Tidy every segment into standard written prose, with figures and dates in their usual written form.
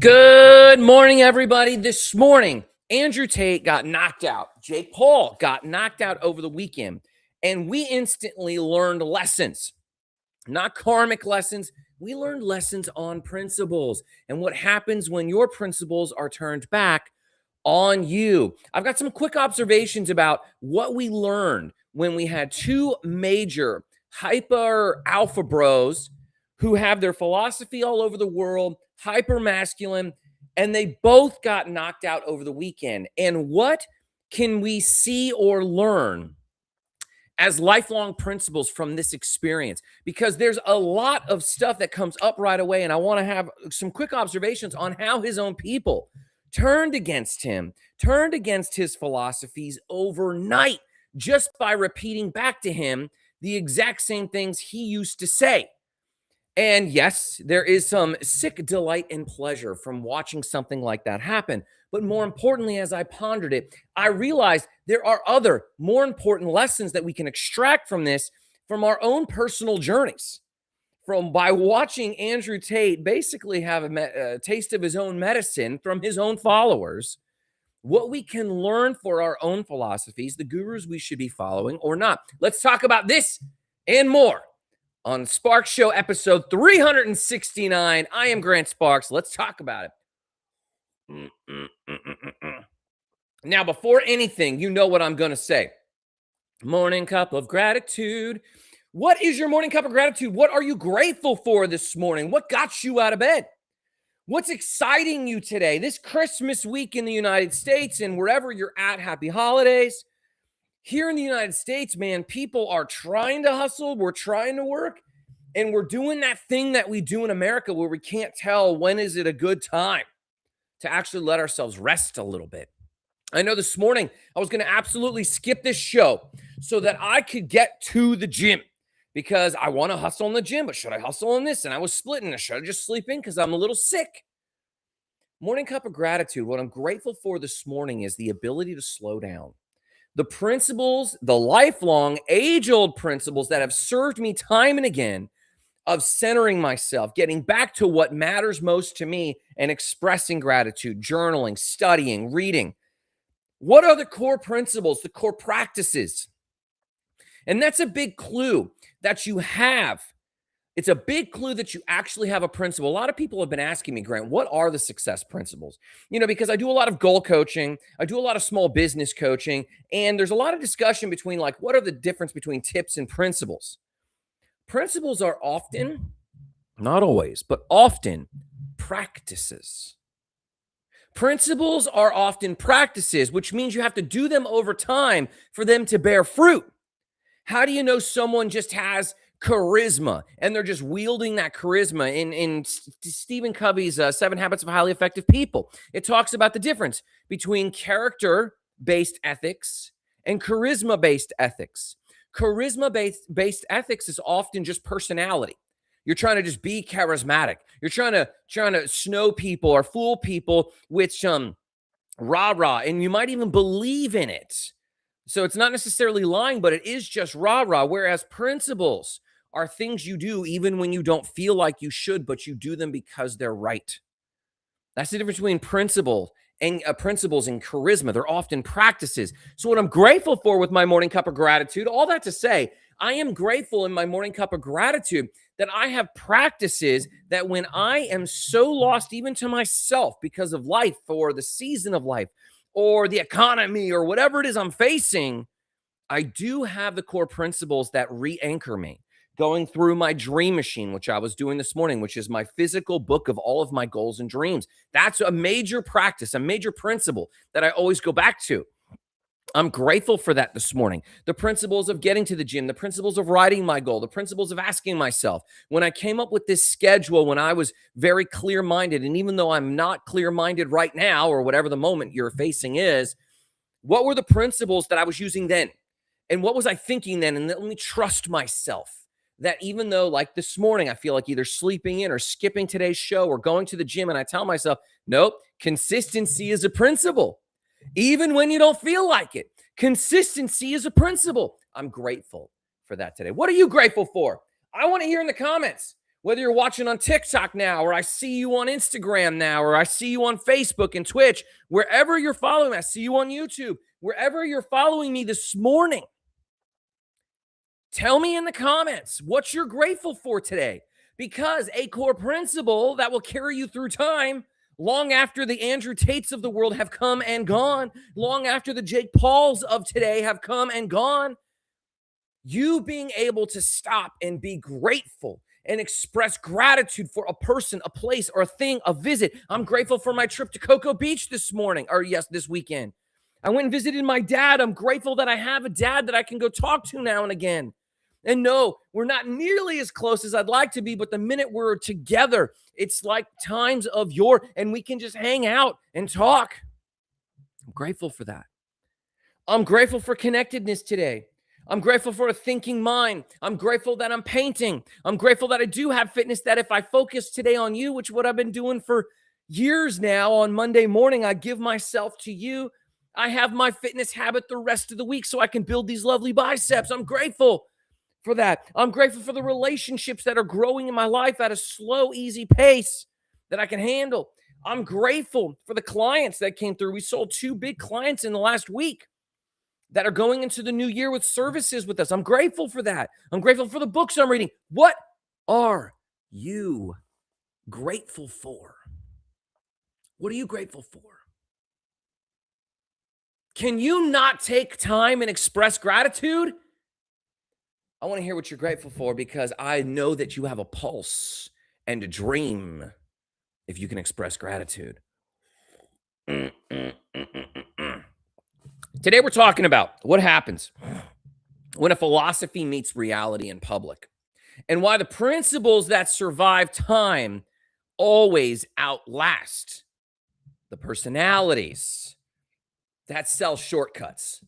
Good morning, everybody. This morning, Andrew Tate got knocked out. Jake Paul got knocked out over the weekend. And we instantly learned lessons, not karmic lessons. We learned lessons on principles and what happens when your principles are turned back on you. I've got some quick observations about what we learned when we had two major hyper alpha bros who have their philosophy all over the world, hyper masculine, and they both got knocked out over the weekend. And what can we see or learn as lifelong principles from this experience? Because there's a lot of stuff that comes up right away, and I want to have some quick observations on how his own people turned against him, turned against his philosophies overnight, just by repeating back to him the exact same things he used to say. And yes, there is some sick delight and pleasure from watching something like that happen. But more importantly, as I pondered it, I realized there are other more important lessons that we can extract from this, from our own personal journeys, from by watching Andrew Tate basically have a taste of his own medicine from his own followers, what we can learn for our own philosophies, the gurus we should be following or not. Let's talk about this and more on Sparks Show episode 369. I am Grant Sparks. Let's talk about it. Now, before anything, you know what I'm going to say. Morning cup of gratitude. What is your morning cup of gratitude? What are you grateful for this morning? What got you out of bed? What's exciting you today? This Christmas week in the United States and wherever you're at, happy holidays. Here in the United States, man, people are trying to hustle. We're trying to work. And we're doing that thing that we do in America where we can't tell when is it a good time to actually let ourselves rest a little bit. I know this morning I was going to absolutely skip this show so that I could get to the gym because I want to hustle in the gym, but should I hustle in this? And I was splitting. Should I just sleep in because I'm a little sick? Morning cup of gratitude. What I'm grateful for this morning is the ability to slow down. The principles, the lifelong, age-old principles that have served me time and again of centering myself, getting back to what matters most to me and expressing gratitude, journaling, studying, reading. What are the core principles, the core practices? And that's a big clue that you have. It's a big clue that you actually have a principle. A lot of people have been asking me, Grant, what are the success principles? Because I do a lot of goal coaching. I do a lot of small business coaching. And there's a lot of discussion between what are the difference between tips and principles? Principles are often, not always, but often practices. Principles are often practices, which means you have to do them over time for them to bear fruit. How do you know someone just has charisma and they're just wielding that charisma? In Stephen Covey's 7 Habits of Highly Effective People, it talks about the difference between character-based ethics and charisma-based ethics. Charisma-based ethics is often just personality. You're trying to just be charismatic. You're trying to snow people or fool people with some rah-rah, and you might even believe in it. So it's not necessarily lying, but it is just rah-rah, whereas principles are things you do even when you don't feel like you should, but you do them because they're right. That's the difference between principles and charisma. They're often practices. So what I'm grateful for with my morning cup of gratitude, all that to say, I am grateful in my morning cup of gratitude that I have practices that when I am so lost even to myself because of life or the season of life or the economy or whatever it is I'm facing, I do have the core principles that re-anchor me. Going through my dream machine, which I was doing this morning, which is my physical book of all of my goals and dreams. That's a major practice, a major principle that I always go back to. I'm grateful for that this morning. The principles of getting to the gym, the principles of writing my goal, the principles of asking myself. When I came up with this schedule, when I was very clear-minded, and even though I'm not clear-minded right now, or whatever the moment you're facing is, what were the principles that I was using then? And what was I thinking then? And let me trust myself that even though, like this morning, I feel like either sleeping in or skipping today's show or going to the gym, and I tell myself, nope, consistency is a principle. Even when you don't feel like it, consistency is a principle. I'm grateful for that today. What are you grateful for? I want to hear in the comments. Whether you're watching on TikTok now, or I see you on Instagram now, or I see you on Facebook and Twitch, wherever you're following me, I see you on YouTube, wherever you're following me this morning, tell me in the comments what you're grateful for today, because a core principle that will carry you through time, long after the Andrew Tates of the world have come and gone, long after the Jake Pauls of today have come and gone, you being able to stop and be grateful and express gratitude for a person, a place, or a thing, a visit. I'm grateful for my trip to Cocoa Beach this weekend. I went and visited my dad. I'm grateful that I have a dad that I can go talk to now and again. And no, we're not nearly as close as I'd like to be, but the minute we're together, it's like times of yore, and we can just hang out and talk. I'm grateful for that. I'm grateful for connectedness today. I'm grateful for a thinking mind. I'm grateful that I'm painting. I'm grateful that I do have fitness, that if I focus today on you, which is what I've been doing for years now, on Monday morning, I give myself to you. I have my fitness habit the rest of the week so I can build these lovely biceps. I'm grateful for that. I'm grateful for the relationships that are growing in my life at a slow, easy pace that I can handle. I'm grateful for the clients that came through. We sold 2 big clients in the last week that are going into the new year with services with us. I'm grateful for that. I'm grateful for the books I'm reading. What are you grateful for? What are you grateful for? Can you not take time and express gratitude? I want to hear what you're grateful for, because I know that you have a pulse and a dream if you can express gratitude. Today we're talking about what happens when a philosophy meets reality in public, and why the principles that survive time always outlast the personalities that sell shortcuts.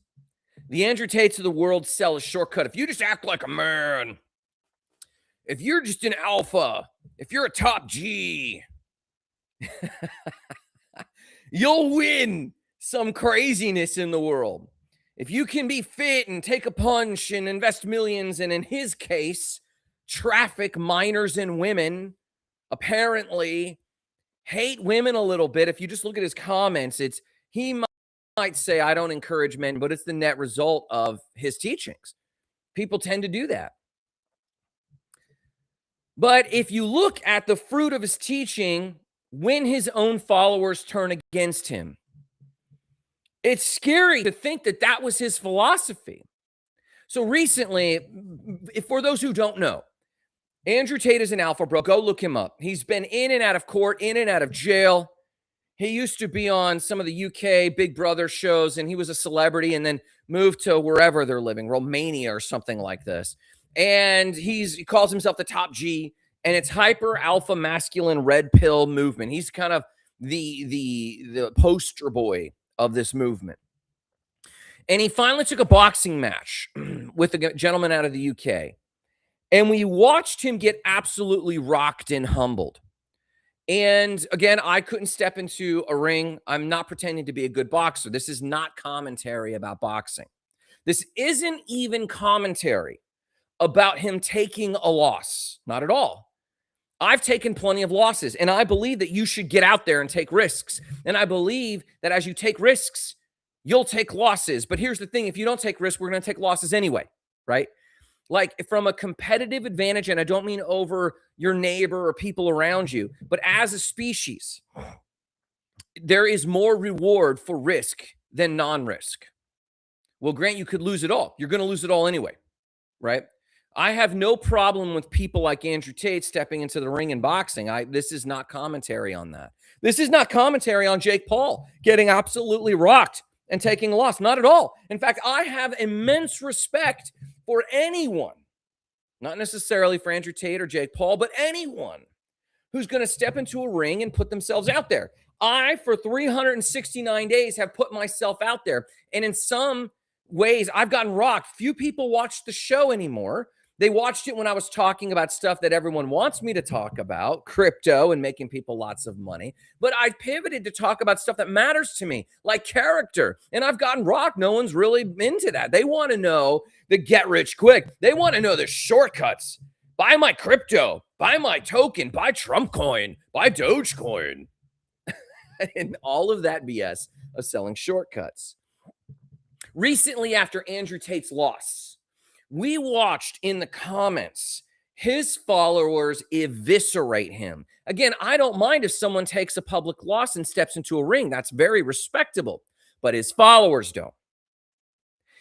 The Andrew Tates of the world sell a shortcut. If you just act like a man, if you're just an alpha, if you're a top G, you'll win some craziness in the world. If you can be fit and take a punch and invest millions, and in his case, traffic minors and women, apparently hate women a little bit. If you just look at his comments, he might say, I don't encourage men, but it's the net result of his teachings. People tend to do that. But if you look at the fruit of his teaching, when his own followers turn against him, it's scary to think that that was his philosophy. So recently, for those who don't know, Andrew Tate is an alpha bro. Go look him up. He's been in and out of court, in and out of jail. He used to be on some of the UK Big Brother shows, and he was a celebrity, and then moved to wherever they're living, Romania or something like this. And he calls himself the top G, and it's hyper alpha masculine red pill movement. He's kind of the poster boy of this movement. And he finally took a boxing match with a gentleman out of the UK. And we watched him get absolutely rocked and humbled. And again, I couldn't step into a ring. I'm not pretending to be a good boxer. This is not commentary about boxing. This isn't even commentary about him taking a loss. Not at all. I've taken plenty of losses, and I believe that you should get out there and take risks. And I believe that as you take risks, you'll take losses. But here's the thing. If you don't take risks, we're going to take losses anyway, right? Like, from a competitive advantage, and I don't mean over your neighbor or people around you, but as a species, there is more reward for risk than non-risk. Well, Grant, you could lose it all. You're going to lose it all anyway, right? I have no problem with people like Andrew Tate stepping into the ring in boxing. This is not commentary on that. This is not commentary on Jake Paul getting absolutely rocked and taking a loss. Not at all. In fact, I have immense respect for anyone, not necessarily for Andrew Tate or Jake Paul, but anyone who's going to step into a ring and put themselves out there. I, for 369 days, have put myself out there. And in some ways, I've gotten rocked. Few people watch the show anymore. They watched it when I was talking about stuff that everyone wants me to talk about, crypto and making people lots of money. But I pivoted to talk about stuff that matters to me, like character. And I've gotten rocked. No one's really into that. They want to know the get rich quick. They want to know the shortcuts. Buy my crypto. buy my token, buy Trump coin, buy Dogecoin. And all of that BS of selling shortcuts. Recently, after Andrew Tate's loss, we watched in the comments his followers eviscerate him. Again, I don't mind if someone takes a public loss and steps into a ring. That's very respectable, but his followers don't.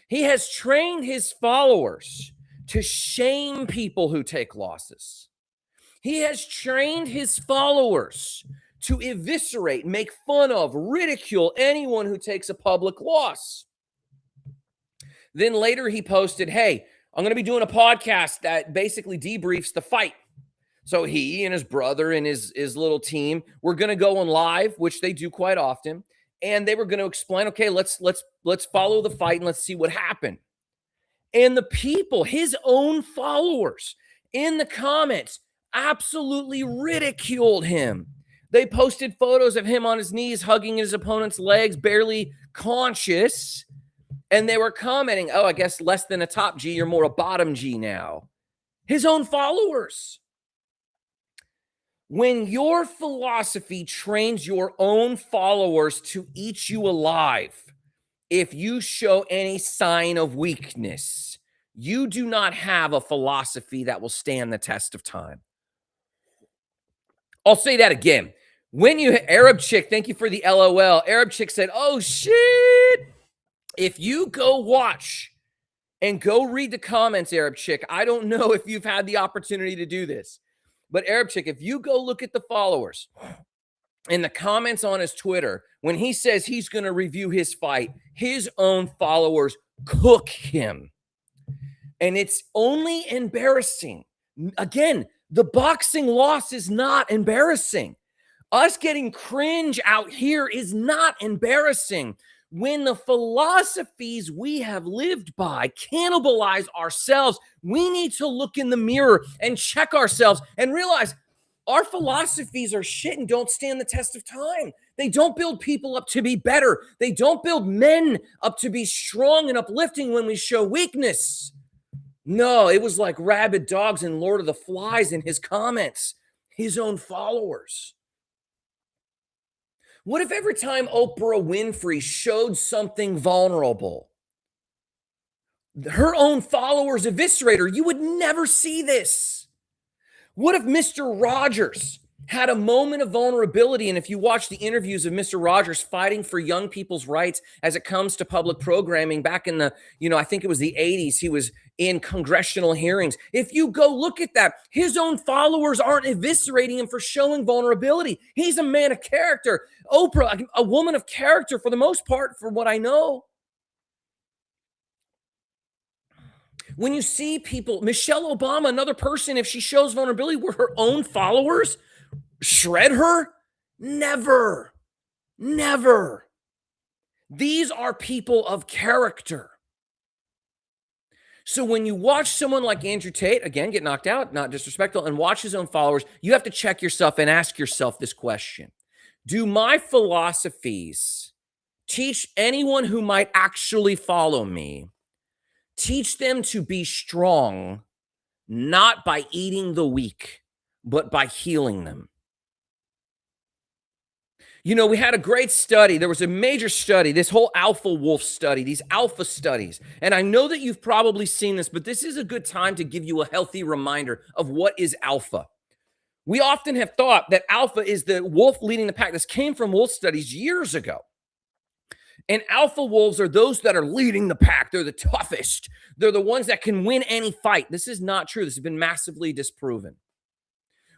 He has trained his followers to shame people who take losses. He has trained his followers to eviscerate, make fun of, ridicule anyone who takes a public loss. Then later he posted, hey, I'm going to be doing a podcast that basically debriefs the fight. So he and his brother and his little team were going to go on live, which they do quite often. And they were going to explain, okay, let's follow the fight and let's see what happened. And the people, his own followers in the comments, absolutely ridiculed him. They posted photos of him on his knees, hugging his opponent's legs, barely conscious. And they were commenting, oh, I guess less than a top G, you're more a bottom G now. His own followers. When your philosophy trains your own followers to eat you alive, if you show any sign of weakness, you do not have a philosophy that will stand the test of time. I'll say that again. When you, Arab Chick, thank you for the LOL. Arab Chick said, oh, shit. If you go watch and go read the comments, Arab Chick, I don't know if you've had the opportunity to do this, but Arab Chick, if you go look at the followers in the comments on his Twitter, when he says he's going to review his fight, his own followers cook him. And it's only embarrassing. Again, the boxing loss is not embarrassing. Us getting cringe out here is not embarrassing. When the philosophies we have lived by cannibalize ourselves, we need to look in the mirror and check ourselves and realize our philosophies are shit and don't stand the test of time. They don't build people up to be better. They don't build men up to be strong and uplifting when we show weakness. No, it was like rabid dogs in Lord of the Flies in his comments, his own followers. What if every time Oprah Winfrey showed something vulnerable, her own followers eviscerate her? You would never see this. What if Mr. Rogers had a moment of vulnerability? And if you watch the interviews of Mr. Rogers fighting for young people's rights as it comes to public programming back in the, I think it was the 80s, he was in congressional hearings. If you go look at that, his own followers aren't eviscerating him for showing vulnerability. He's a man of character. Oprah, a woman of character for the most part, from what I know. When you see people, Michelle Obama, another person, if she shows vulnerability, were her own followers shred her? Never. Never. These are people of character. So when you watch someone like Andrew Tate, again, get knocked out, not disrespectful, and watch his own followers, you have to check yourself and ask yourself this question. Do my philosophies teach anyone who might actually follow me, teach them to be strong, not by eating the weak, but by healing them? We had a great study. There was a major study, this whole alpha wolf study, these alpha studies. And I know that you've probably seen this, but this is a good time to give you a healthy reminder of what is alpha. We often have thought that alpha is the wolf leading the pack. This came from wolf studies years ago. And alpha wolves are those that are leading the pack. They're the toughest. They're the ones that can win any fight. This is not true. This has been massively disproven.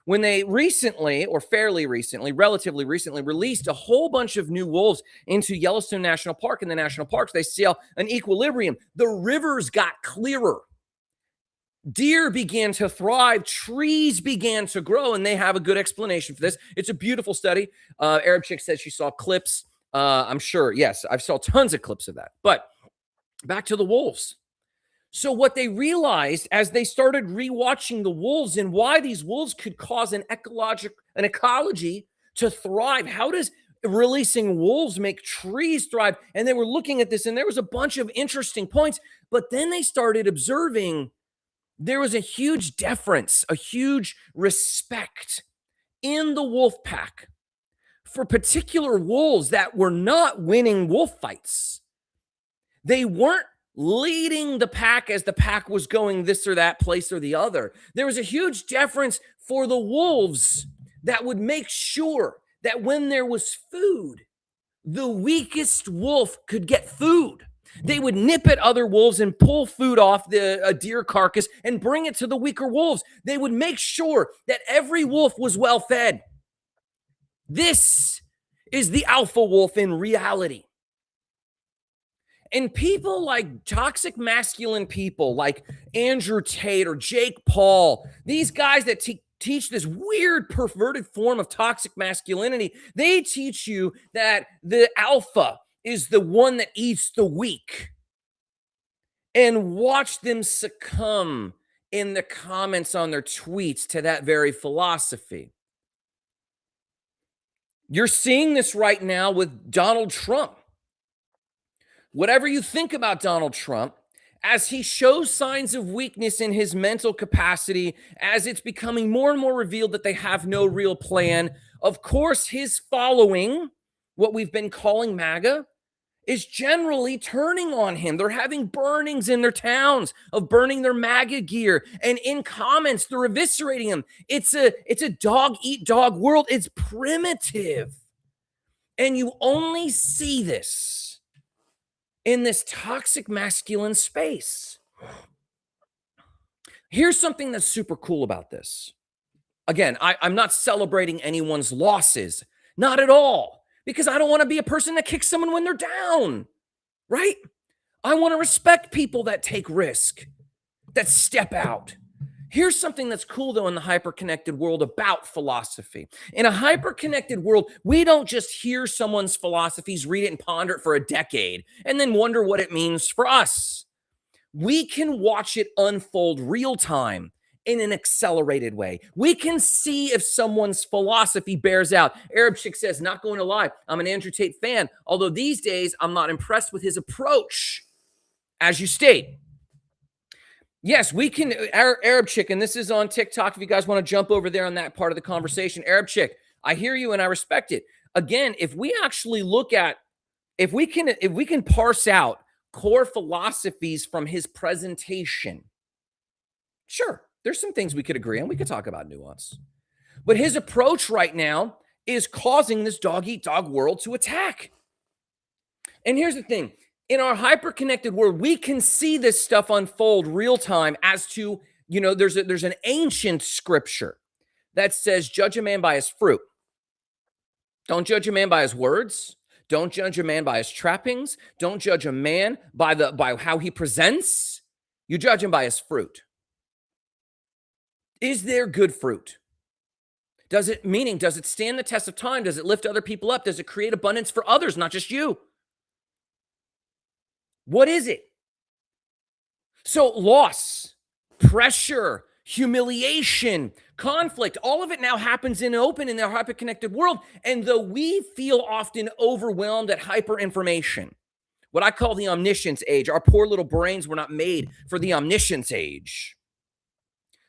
When they recently, or fairly recently, relatively recently, released a whole bunch of new wolves into Yellowstone National Park, in the national parks, they saw an equilibrium. The rivers got clearer. Deer began to thrive. Trees began to grow, and they have a good explanation for this. It's a beautiful study. Arab Chick said she saw clips. I'm sure, yes, I've saw tons of clips of that. But back to the wolves. So what they realized as they started rewatching the wolves and why these wolves could cause an ecology to thrive. How does releasing wolves make trees thrive? And they were looking at this, and there was a bunch of interesting points. But then they started observing there was a huge deference, a huge respect in the wolf pack for particular wolves that were not winning wolf fights. They weren't leading the pack as the pack was going this or that place or the other. There was a huge deference for the wolves that would make sure that when there was food, the weakest wolf could get food. They would nip at other wolves and pull food off a deer carcass and bring it to the weaker wolves. They would make sure that every wolf was well fed. This is the alpha wolf in reality. And people like toxic masculine people like Andrew Tate or Jake Paul, these guys that teach this weird perverted form of toxic masculinity, they teach you that the alpha is the one that eats the weak. And watch them succumb in the comments on their tweets to that very philosophy. You're seeing this right now with Donald Trump. Whatever you think about Donald Trump, as he shows signs of weakness in his mental capacity, as it's becoming more and more revealed that they have no real plan, of course, his following, what we've been calling MAGA, is generally turning on him. They're having burnings in their towns of burning their MAGA gear. And in comments, they're eviscerating him. It's a dog eat dog world. It's primitive. And you only see this in this toxic masculine space. Here's something that's super cool about this. Again, I'm not celebrating anyone's losses. Not at all. Because I don't want to be a person that kicks someone when they're down. Right? I want to respect people that take risk, that step out. Here's something that's cool, though, in the hyper-connected world about philosophy. In a hyper-connected world, we don't just hear someone's philosophies, read it, and ponder it for a decade, and then wonder what it means for us. We can watch it unfold real time in an accelerated way. We can see if someone's philosophy bears out. Arab Chick says, not going to lie, I'm an Andrew Tate fan, although these days I'm not impressed with his approach, as you state. Yes, we can, Arab Chick, and this is on TikTok if you guys want to jump over there on that part of the conversation. Arab Chick, I hear you and I respect it. Again, if we actually look at, if we can parse out core philosophies from his presentation, sure, there's some things we could agree on. We could talk about nuance. But his approach right now is causing this dog-eat-dog world to attack. And here's the thing. In our hyper-connected world, we can see this stuff unfold real time as to, there's an ancient scripture that says, judge a man by his fruit. Don't judge a man by his words. Don't judge a man by his trappings. Don't judge a man by how he presents. You judge him by his fruit. Is there good fruit? Does it stand the test of time? Does it lift other people up? Does it create abundance for others, not just you? What is it? So loss, pressure, humiliation, conflict, all of it now happens in open in the hyper-connected world. And though we feel often overwhelmed at hyper-information, what I call the omniscience age, our poor little brains were not made for the omniscience age.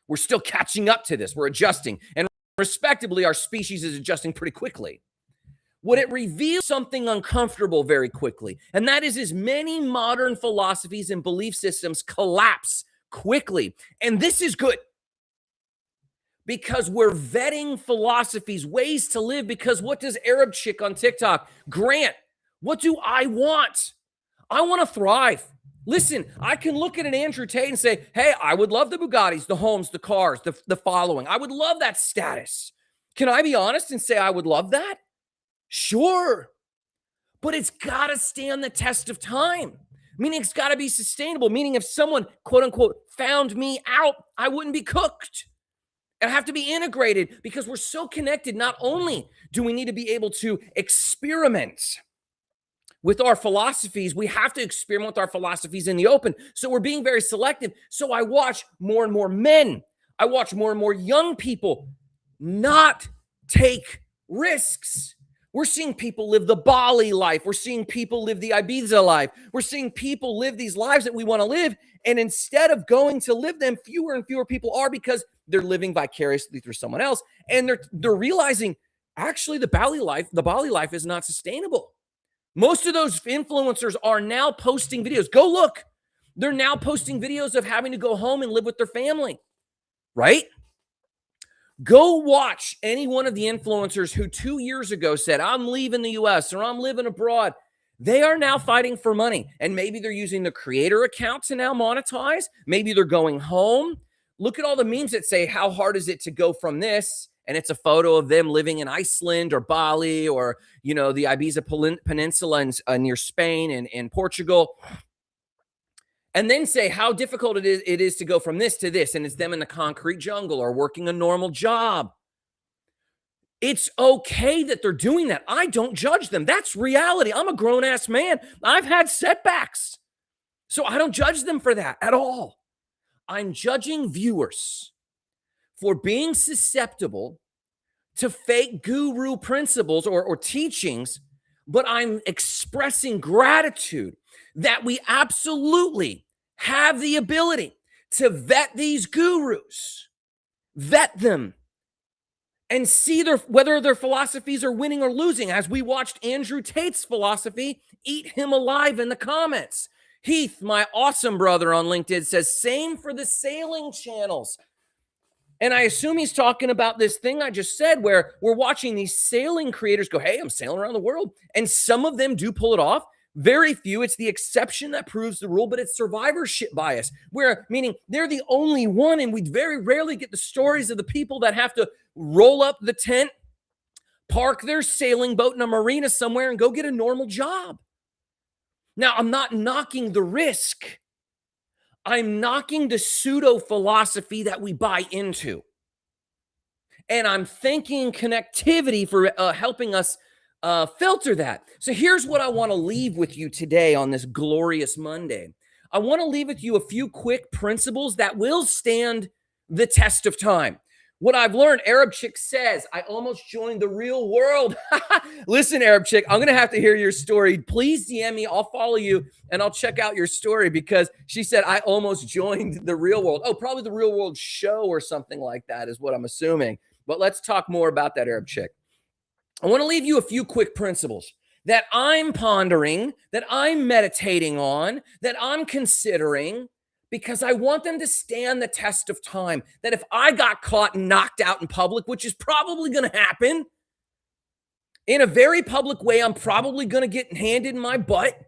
We're still catching up to this. We're adjusting. And respectively, our species is adjusting pretty quickly. What it reveals something uncomfortable very quickly. And that is as many modern philosophies and belief systems collapse quickly. And this is good. Because we're vetting philosophies, ways to live. Because what does Arab Chick on TikTok, Grant, what do I want? I want to thrive. Listen, I can look at an Andrew Tate and say, hey, I would love the Bugattis, the homes, the cars, the following. I would love that status. Can I be honest and say I would love that? Sure. But it's got to stand the test of time. Meaning it's got to be sustainable. Meaning if someone, quote unquote, found me out, I wouldn't be cooked. I have to be integrated because we're so connected. Not only do we need to be able to experiment with our philosophies, we have to experiment with our philosophies in the open. So we're being very selective. So I watch more and more men. I watch more and more young people not take risks. We're seeing people live the Bali life. We're seeing people live the Ibiza life. We're seeing people live these lives that we want to live. And instead of going to live them, fewer and fewer people are, because they're living vicariously through someone else. And they're realizing, actually, the Bali life is not sustainable. Most of those influencers are now posting videos. Go look. They're now posting videos of having to go home and live with their family, right? Go watch any one of the influencers who 2 years ago said, I'm leaving the US or I'm living abroad. They are now fighting for money. And maybe they're using the creator account to now monetize. Maybe they're going home. Look at all the memes that say, how hard is it to go from this? And it's a photo of them living in Iceland or Bali or, the Ibiza Peninsula near Spain and Portugal. And then say how difficult it is to go from this to this. And it's them in the concrete jungle or working a normal job. It's okay that they're doing that. I don't judge them. That's reality. I'm a grown-ass man. I've had setbacks. So I don't judge them for that at all. I'm judging viewers for being susceptible to fake guru principles or teachings, but I'm expressing gratitude that we absolutely have the ability to vet these gurus, vet them, and see whether their philosophies are winning or losing. As we watched Andrew Tate's philosophy eat him alive in the comments. Heath, my awesome brother on LinkedIn, says, same for the sailing channels. And I assume he's talking about this thing I just said, where we're watching these sailing creators go, hey, I'm sailing around the world. And some of them do pull it off. Very few. It's the exception that proves the rule, but it's survivorship bias, meaning they're the only one. And we very rarely get the stories of the people that have to roll up the tent, park their sailing boat in a marina somewhere, and go get a normal job. Now, I'm not knocking the risk. I'm knocking the pseudo philosophy that we buy into. And I'm thanking connectivity for helping us filter that. So here's what I want to leave with you today on this glorious Monday. I want to leave with you a few quick principles that will stand the test of time. What I've learned, Arab Chick says, I almost joined the real world. Listen, Arab Chick, I'm going to have to hear your story. Please DM me. I'll follow you and I'll check out your story, because she said, I almost joined the real world. Oh, probably the real world show or something like that is what I'm assuming. But let's talk more about that, Arab Chick. I want to leave you a few quick principles that I'm pondering, that I'm meditating on, that I'm considering, because I want them to stand the test of time. That if I got caught and knocked out in public, which is probably going to happen, in a very public way, I'm probably going to get handed my butt.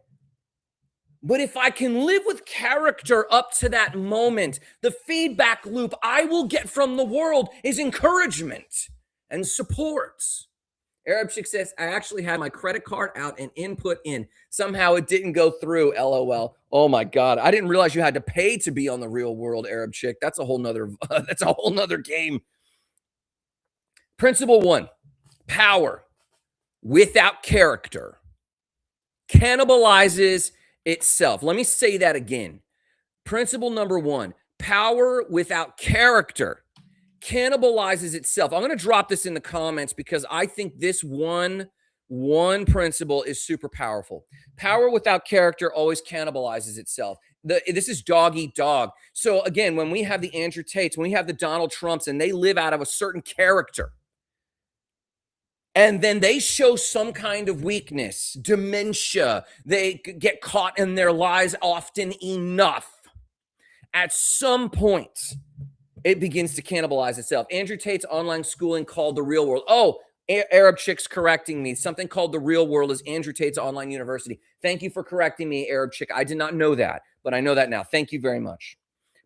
But if I can live with character up to that moment, the feedback loop I will get from the world is encouragement and support. Arab Chick says, I actually had my credit card out and input in. Somehow it didn't go through, LOL. Oh my God. I didn't realize you had to pay to be on the real world, Arab Chick. That's a whole nother game. Principle 1, power without character cannibalizes itself. Let me say that again. Principle number 1, power without character cannibalizes itself. I'm going to drop this in the comments because I think this one principle is super powerful. Power without character always cannibalizes itself. This is dog eat dog. So again, when we have the Andrew Tates, when we have the Donald Trumps, and they live out of a certain character, and then they show some kind of weakness, dementia, they get caught in their lies often enough, at some point, it begins to cannibalize itself. Andrew Tate's online schooling called The Real World. Oh, Arab Chick's correcting me. Something called The Real World is Andrew Tate's online university. Thank you for correcting me, Arab Chick. I did not know that, but I know that now. Thank you very much.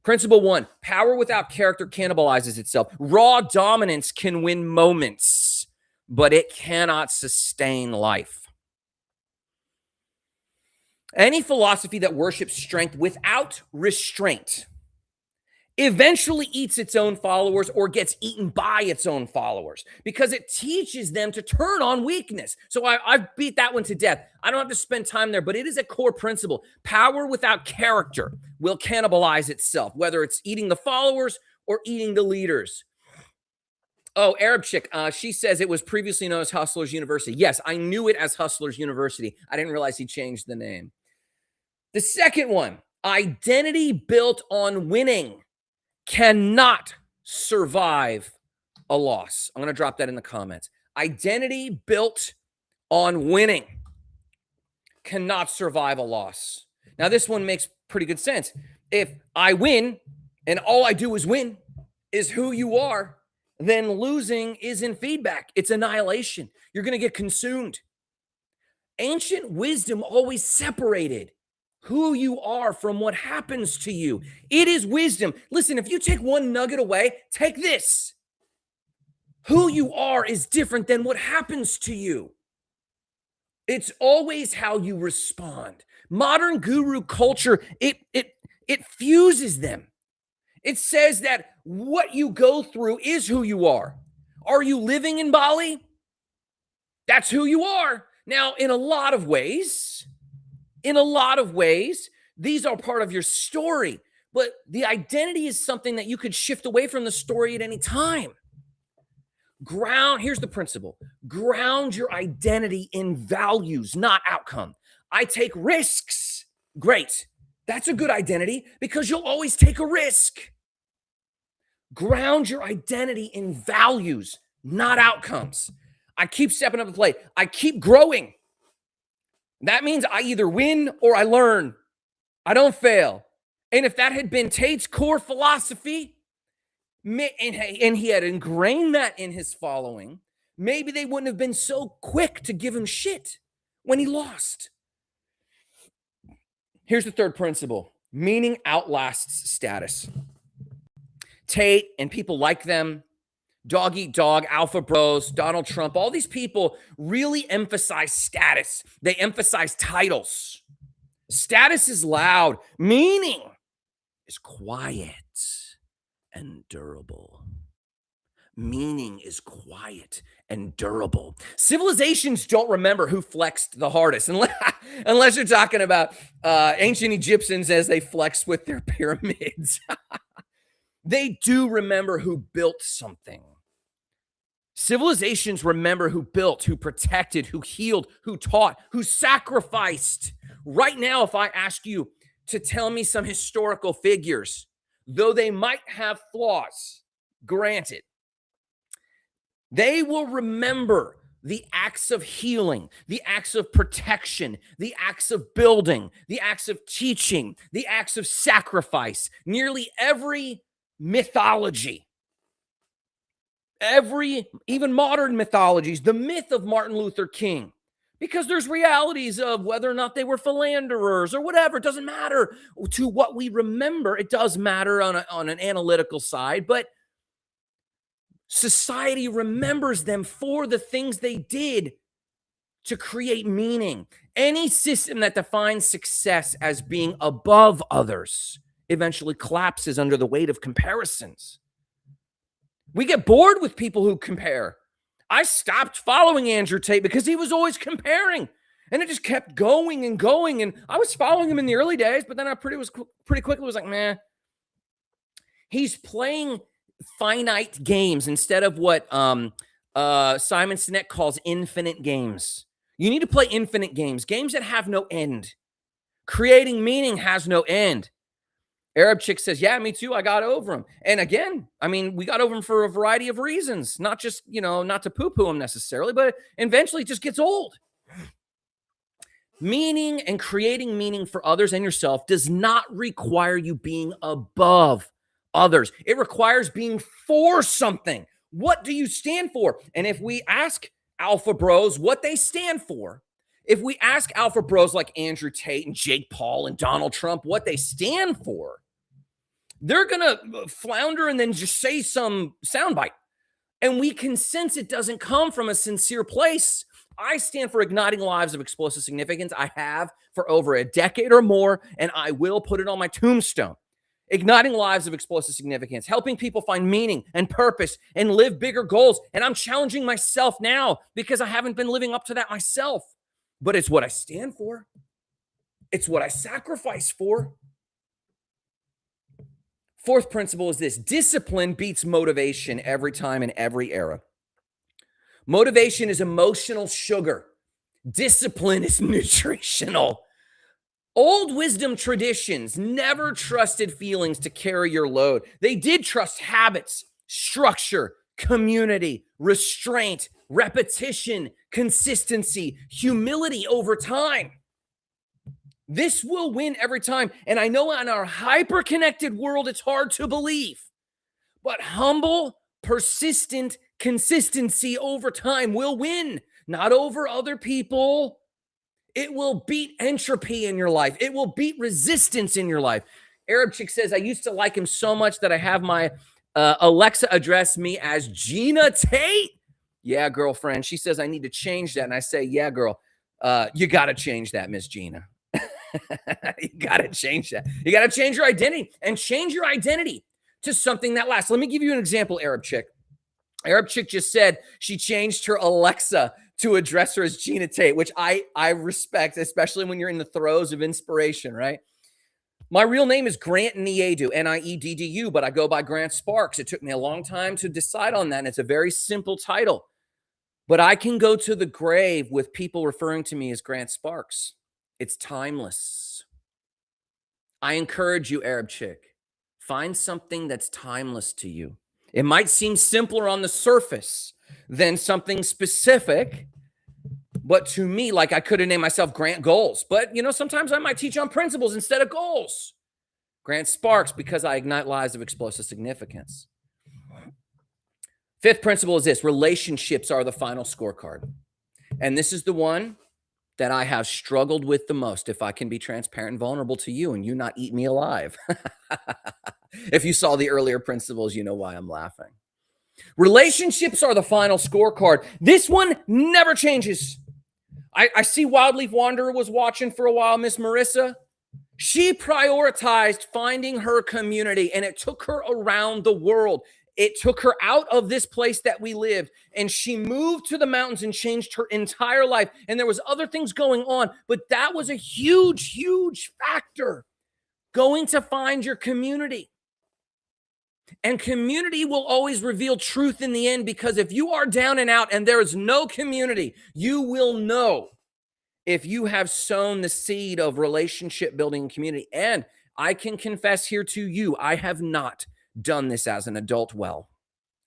Principle 1, power without character cannibalizes itself. Raw dominance can win moments, but it cannot sustain life. Any philosophy that worships strength without restraint eventually eats its own followers or gets eaten by its own followers, because it teaches them to turn on weakness. So I've beat that one to death. I don't have to spend time there, but it is a core principle. Power without character will cannibalize itself, whether it's eating the followers or eating the leaders. Oh, Arab chick. She says it was previously known as Hustlers University. Yes, I knew it as Hustlers University. I didn't realize he changed the name. The second one, identity built on winning cannot survive a loss. I'm going to drop that in the comments. Identity built on winning cannot survive a loss. Now, this one makes pretty good sense. If I win and all I do is win is who you are, then losing isn't feedback. It's annihilation. You're going to get consumed. Ancient wisdom always separated who you are from what happens to you. It is wisdom. Listen, if you take one nugget away, take this. Who you are is different than what happens to you. It's always how you respond. Modern guru culture, it fuses them. It says that what you go through is who you are. Are you living in Bali? That's who you are. Now, in a lot of ways, these are part of your story, but the identity is something that you could shift away from the story at any time. Here's the principle. Ground your identity in values, not outcome. I take risks. Great. That's a good identity because you'll always take a risk. Ground your identity in values, not outcomes. I keep stepping up to the plate. I keep growing. That means I either win or I learn. I don't fail. And if that had been Tate's core philosophy, and he had ingrained that in his following, maybe they wouldn't have been so quick to give him shit when he lost. Here's the third principle. Meaning outlasts status. Tate and people like them, Dog Eat Dog, Alpha Bros, Donald Trump, all these people really emphasize status. They emphasize titles. Status is loud. Meaning is quiet and durable. Meaning is quiet and durable. Civilizations don't remember who flexed the hardest, unless you're talking about ancient Egyptians as they flexed with their pyramids. They do remember who built something. Civilizations remember who built, who protected, who healed, who taught, who sacrificed. Right now, if I ask you to tell me some historical figures, though they might have flaws, granted, they will remember the acts of healing, the acts of protection, the acts of building, the acts of teaching, the acts of sacrifice. Nearly every mythology, even modern mythologies, the myth of Martin Luther King, because there's realities of whether or not they were philanderers or whatever. It doesn't matter to what we remember. It does matter on an analytical side, but society remembers them for the things they did to create meaning. Any system that defines success as being above others eventually collapses under the weight of comparisons. We get bored with people who compare. I stopped following Andrew Tate because he was always comparing, and it just kept going and going. And I was following him in the early days, but then I pretty quickly was like, man, he's playing finite games instead of what Simon Sinek calls infinite games. You need to play infinite games that have no end. Creating meaning has no end. Arab chick says, yeah, me too. I got over him. And again, I mean, we got over him for a variety of reasons, not just, not to poo-poo him necessarily, but eventually it just gets old. Meaning and creating meaning for others and yourself does not require you being above others. It requires being for something. What do you stand for? And if we ask Alpha Bros what they stand for, if we ask Alpha Bros like Andrew Tate and Jake Paul and Donald Trump what they stand for, they're going to flounder and then just say some soundbite. And we can sense it doesn't come from a sincere place. I stand for igniting lives of explosive significance. I have for over a decade or more, and I will put it on my tombstone. Igniting lives of explosive significance, helping people find meaning and purpose and live bigger goals. And I'm challenging myself now because I haven't been living up to that myself. But it's what I stand for. It's what I sacrifice for. Fourth principle is this: discipline beats motivation every time in every era. Motivation is emotional sugar. Discipline is nutritional. Old wisdom traditions never trusted feelings to carry your load. They did trust habits, structure, community, restraint, repetition, consistency, humility over time. This will win every time. And I know in our hyper-connected world, it's hard to believe. But humble, persistent consistency over time will win, not over other people. It will beat entropy in your life. It will beat resistance in your life. Arab chick says, I used to like him so much that I have my Alexa address me as Gina Tate. Yeah, girlfriend. She says, I need to change that. And I say, yeah, girl, you got to change that, Miss Gina. You got to change that. You got to change your identity and change your identity to something that lasts. Let me give you an example, Arab chick. Arab chick just said she changed her Alexa to address her as Gina Tate, which I respect, especially when you're in the throes of inspiration, right? My real name is Grant Niedu, Nieddu, but I go by Grant Sparks. It took me a long time to decide on that, and it's a very simple title. But I can go to the grave with people referring to me as Grant Sparks. It's timeless. I encourage you, Arab chick, find something that's timeless to you. It might seem simpler on the surface than something specific, but to me, like I could have named myself Grant Goals, but sometimes I might teach on principles instead of goals. Grant Sparks, because I ignite lives of explosive significance. Fifth principle is this: relationships are the final scorecard. And this is the one that I have struggled with the most, if I can be transparent and vulnerable to you and you not eat me alive. If you saw the earlier principles, you know why I'm laughing. Relationships are the final scorecard. This one never changes. I see Wildleaf Wanderer was watching for a while, Miss Marissa. She prioritized finding her community, and it took her around the world. It took her out of this place that we lived, and she moved to the mountains and changed her entire life. And there was other things going on, but that was a huge, huge factor. Going to find your community. And community will always reveal truth in the end, because if you are down and out and there is no community, you will know if you have sown the seed of relationship building community. And I can confess here to you, I have not done this as an adult well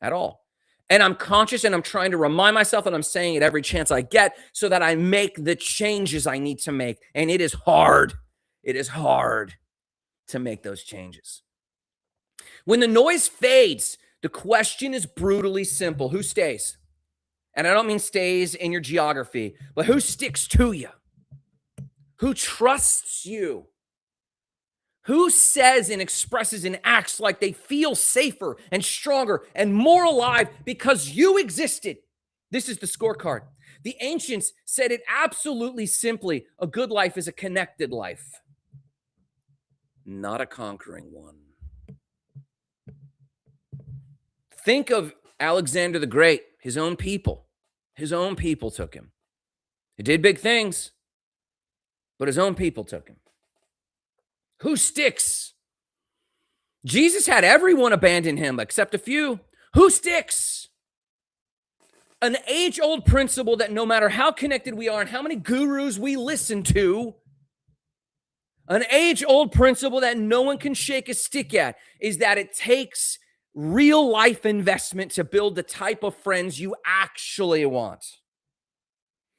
at all. And I'm conscious, and I'm trying to remind myself that I'm saying it every chance I get so that I make the changes I need to make. And it is hard. It is hard to make those changes. When the noise fades, the question is brutally simple. Who stays? And I don't mean stays in your geography, but who sticks to you? Who trusts you? Who says and expresses and acts like they feel safer and stronger and more alive because you existed? This is the scorecard. The ancients said it absolutely simply: a good life is a connected life, not a conquering one. Think of Alexander the Great. His own people took him. He did big things, but his own people took him. Who sticks? Jesus had everyone abandon him except a few. Who sticks? An age-old principle that no matter how connected we are and how many gurus we listen to, an age-old principle that no one can shake a stick at is that it takes real life investment to build the type of friends you actually want.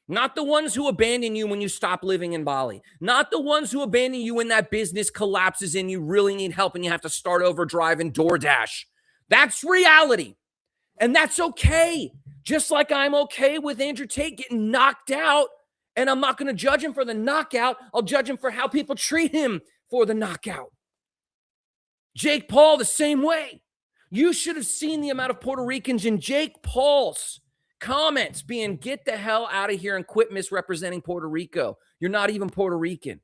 Not the ones who abandon you when you stop living in Bali. Not the ones who abandon you when that business collapses and you really need help and you have to start over driving DoorDash. That's reality. And that's okay. Just like I'm okay with Andrew Tate getting knocked out, and I'm not going to judge him for the knockout. I'll judge him for how people treat him for the knockout. Jake Paul, the same way. You should have seen the amount of Puerto Ricans in Jake Paul's comments being, get the hell out of here and quit misrepresenting Puerto Rico. You're not even Puerto Rican.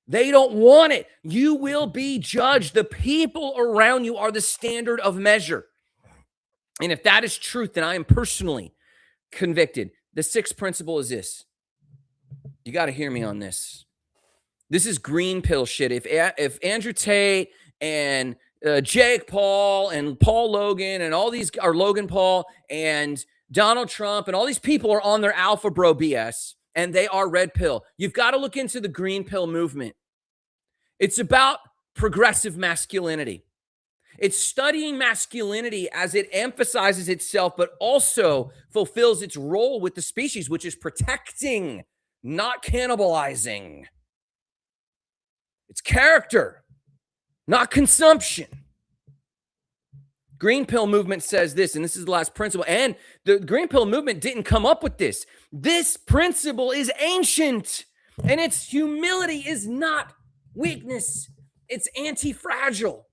They don't want it. You will be judged. The people around you are the standard of measure. And if that is truth, then I am personally convicted. The sixth principle is this. You got to hear me on this. This is green pill shit. If Andrew Tate and Jake Paul and Paul Logan and all these, or Logan Paul and Donald Trump and all these people are on their alpha bro BS, and they are red pill. You've got to look into the green pill movement. It's about progressive masculinity. It's studying masculinity as it emphasizes itself, but also fulfills its role with the species, which is protecting, not cannibalizing. It's character, not consumption. Green pill movement says this, and this is the last principle. And the green pill movement didn't come up with this. This principle is ancient, and its humility is not weakness. It's anti-fragile.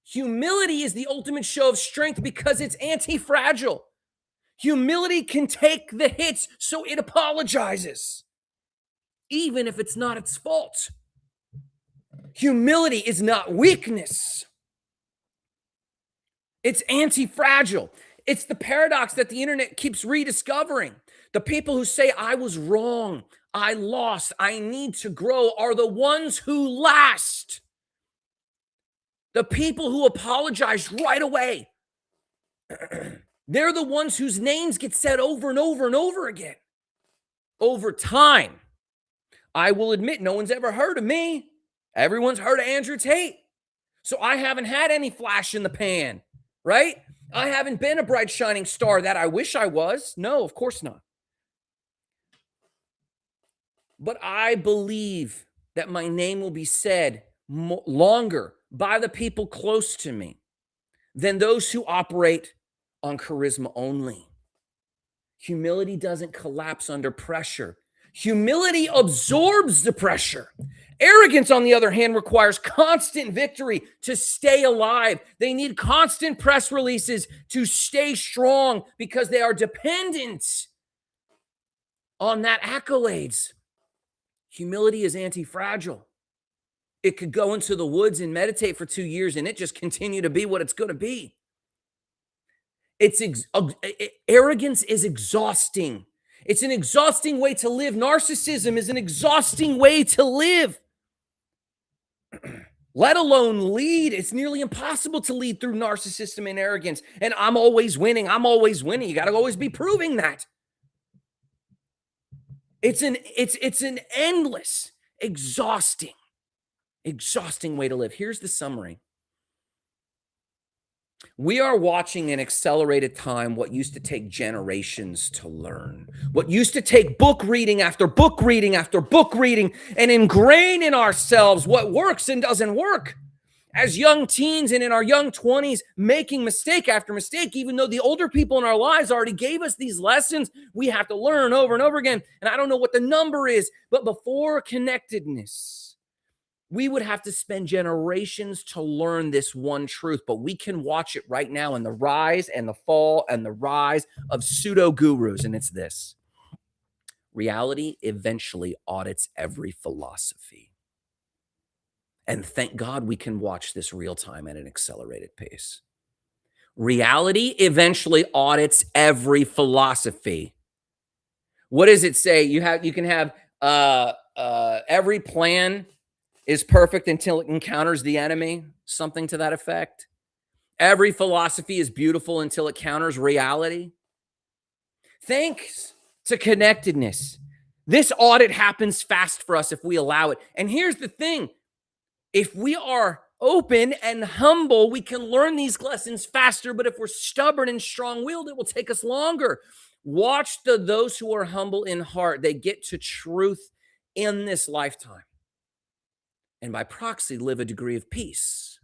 Humility is the ultimate show of strength because it's anti-fragile. Humility can take the hits, so it apologizes, even if it's not its fault. Humility is not weakness. It's anti-fragile. It's the paradox that the internet keeps rediscovering. The people who say, I was wrong, I lost, I need to grow, are the ones who last. The people who apologize right away, they're the ones whose names get said over and over and over again. Over time, I will admit no one's ever heard of me. Everyone's heard of Andrew Tate. So I haven't had any flash in the pan, right? I haven't been a bright shining star that I wish I was. No, of course not. But I believe that my name will be said longer by the people close to me than those who operate on charisma only. Humility doesn't collapse under pressure. Humility absorbs the pressure. Arrogance, on the other hand, requires constant victory to stay alive. They need constant press releases to stay strong because they are dependent on that accolades. Humility is anti-fragile. It could go into the woods and meditate for 2 years and it just continue to be what it's going to be. Arrogance is exhausting. It's an exhausting way to live. Narcissism is an exhausting way to live. Let alone lead. It's nearly impossible to lead through narcissism and arrogance. And I'm always winning. I'm always winning. You got to always be proving that. It's an endless, exhausting way to live. Here's the summary. We are watching in accelerated time what used to take generations to learn, what used to take book reading after book reading after book reading, and ingrain in ourselves what works and doesn't work. As young teens and in our young 20s, making mistake after mistake, even though the older people in our lives already gave us these lessons, we have to learn over and over again. And I don't know what the number is, but before connectedness, we would have to spend generations to learn this one truth, but we can watch it right now in the rise and the fall and the rise of pseudo gurus. And it's this: reality eventually audits every philosophy. And thank God we can watch this real time at an accelerated pace. Reality eventually audits every philosophy. What does it say? You can have every plan is perfect until it encounters the enemy, something to that effect. Every philosophy is beautiful until it counters reality. Thanks to connectedness, this audit happens fast for us if we allow it. And here's the thing: if we are open and humble, we can learn these lessons faster. But if we're stubborn and strong-willed, it will take us longer. Watch those who are humble in heart. They get to truth in this lifetime, and by proxy, live a degree of peace.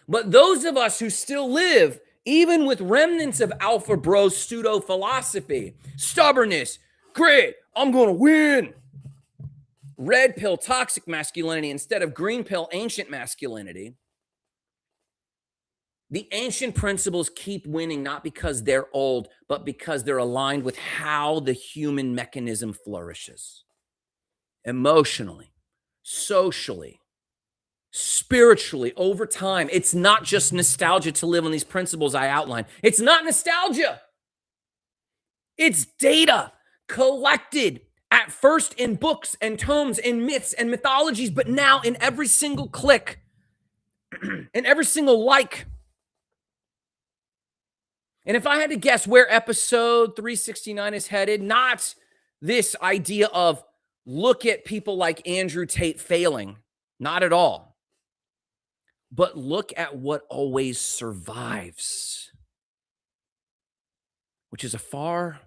But those of us who still live, even with remnants of alpha bro pseudo philosophy, stubbornness, grit, I'm going to win, red pill toxic masculinity instead of green pill ancient masculinity, the ancient principles keep winning, not because they're old, but because they're aligned with how the human mechanism flourishes. Emotionally, socially, spiritually, over time. It's not just nostalgia to live on these principles I outlined. It's not nostalgia. It's data collected At first in books and tomes and myths and mythologies, but now in every single click, in every single like. And if I had to guess where episode 369 is headed, not this idea of look at people like Andrew Tate failing, not at all, but look at what always survives, which is a far,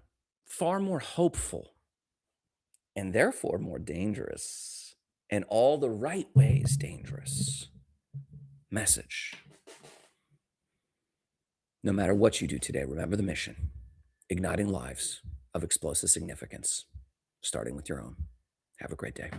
far more hopeful and therefore more dangerous, in all the right ways dangerous message. No matter what you do today, remember the mission: igniting lives of explosive significance, starting with your own. Have a great day.